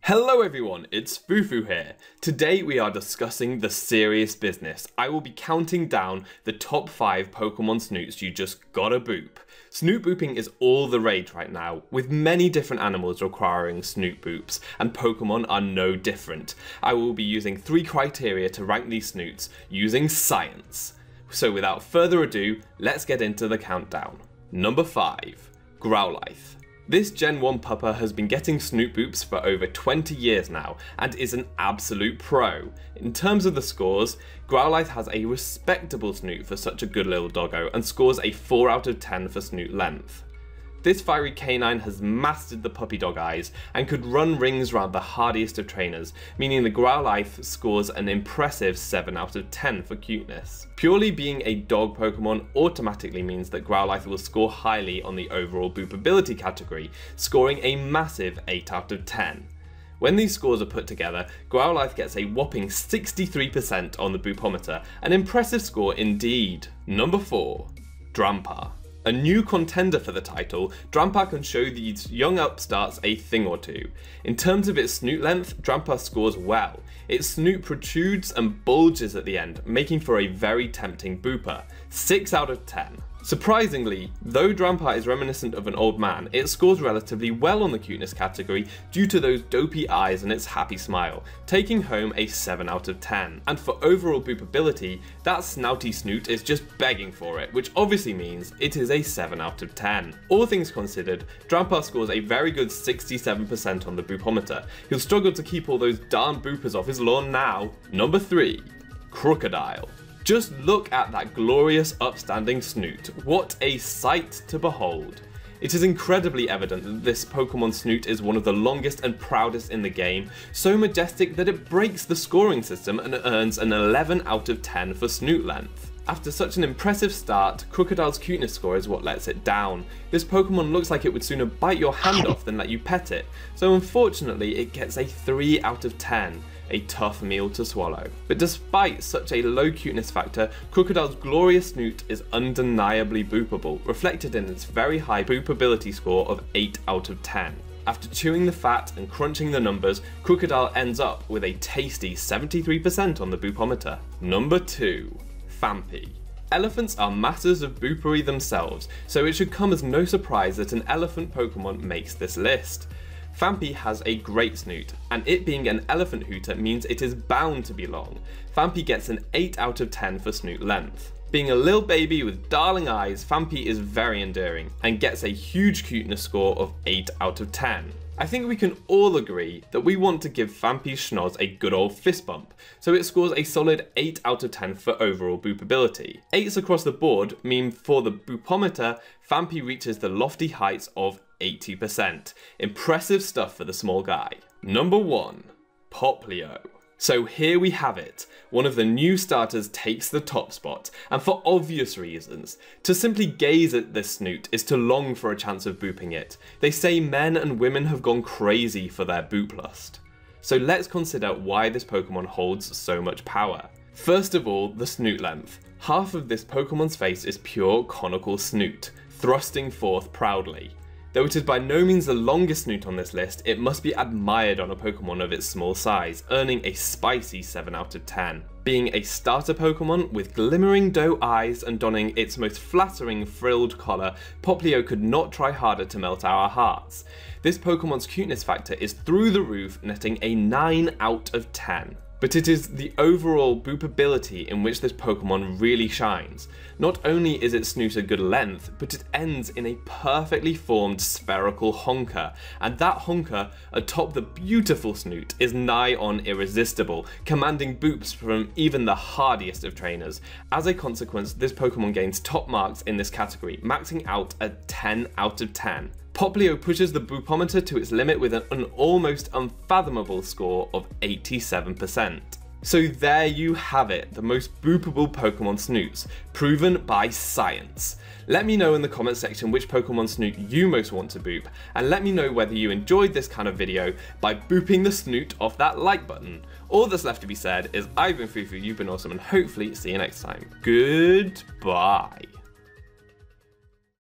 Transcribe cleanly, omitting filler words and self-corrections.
Hello everyone, it's Foofoo here. Today we are discussing the serious business. I will be counting down the top 5 Pokemon Snoots you just gotta boop. Snoot booping is all the rage right now, with many different animals requiring Snoot boops, and Pokemon are no different. I will be using 3 criteria to rank these Snoots using science. So without further ado, let's get into the countdown. Number 5. Growlice. This Gen 1 pupper has been getting Snoot boops for over 20 years now and is an absolute pro. In terms of the scores, Growlice has a respectable Snoot for such a good little doggo and scores a 4 out of 10 for Snoot length. This fiery canine has mastered the puppy dog eyes and could run rings around the hardiest of trainers, meaning the Growlice scores an impressive 7 out of 10 for cuteness. Purely being a dog Pokemon automatically means that Growlice will score highly on the overall boopability category, scoring a massive 8 out of 10. When these scores are put together, Growlice gets a whopping 63% on the boopometer, an impressive score indeed. Number 4. Drumpaw. A new contender for the title, Drumpaw can show these young upstarts a thing or two. In terms of its snoot length, Drumpaw scores well. Its snoot protrudes and bulges at the end, making for a very tempting booper. 6 out of 10. Surprisingly, though Drumpaw is reminiscent of an old man, it scores relatively well on the cuteness category due to those dopey eyes and its happy smile, taking home a 7 out of 10. And for overall boopability, that snouty snoot is just begging for it, which obviously means it is a 7 out of 10. All things considered, Drumpaw scores a very good 67% on the boopometer. He'll struggle to keep all those darn boopers off his lawn now. Number 3. Krookodile. Just look at that glorious upstanding snoot. What a sight to behold. It is incredibly evident that this Pokemon Snoot is one of the longest and proudest in the game, so majestic that it breaks the scoring system and earns an 11 out of 10 for snoot length. After such an impressive start, Krookodile's cuteness score is what lets it down. This Pokemon looks like it would sooner bite your hand off than let you pet it, so unfortunately it gets a 3 out of 10. A tough meal to swallow. But despite such a low cuteness factor, Krookodile's glorious snoot is undeniably boopable, reflected in its very high boopability score of 8 out of 10. After chewing the fat and crunching the numbers, Krookodile ends up with a tasty 73% on the boopometer. Number 2. Phanpy. Elephants are masters of boopery themselves, so it should come as no surprise that an elephant Pokemon makes this list. Phanpy has a great snoot, and it being an elephant hooter means it is bound to be long. Phanpy gets an 8 out of 10 for snoot length. Being a little baby with darling eyes, Phanpy is very endearing, and gets a huge cuteness score of 8 out of 10. I think we can all agree that we want to give Phanpy's schnoz a good old fist bump, so it scores a solid 8 out of 10 for overall boopability. 8s across the board mean for the boopometer, Phanpy reaches the lofty heights of 80%. Impressive stuff for the small guy. Number 1. Popplio. So here we have it. One of the new starters takes the top spot, and for obvious reasons. To simply gaze at this snoot is to long for a chance of booping it. They say men and women have gone crazy for their boop lust. So let's consider why this Pokemon holds so much power. First of all, the snoot length. Half of this Pokemon's face is pure conical snoot, thrusting forth proudly. Though it is by no means the longest snoot on this list, it must be admired on a Pokemon of its small size, earning a spicy 7 out of 10. Being a starter Pokemon with glimmering doe eyes and donning its most flattering frilled collar, Popplio could not try harder to melt our hearts. This Pokemon's cuteness factor is through the roof, netting a 9 out of 10. But it is the overall boopability in which this Pokemon really shines. Not only is its snoot a good length, but it ends in a perfectly formed spherical honker, and that honker atop the beautiful snoot is nigh on irresistible, commanding boops from even the hardiest of trainers. As a consequence, this Pokemon gains top marks in this category, maxing out at 10 out of 10. Popplio pushes the boopometer to its limit with an almost unfathomable score of 87%. So there you have it, the most boopable Pokemon Snoots, proven by science. Let me know in the comment section which Pokemon Snoot you most want to boop, and let me know whether you enjoyed this kind of video by booping the snoot off that like button. All that's left to be said is I've been Foofoo, you've been awesome, and hopefully see you next time. Goodbye.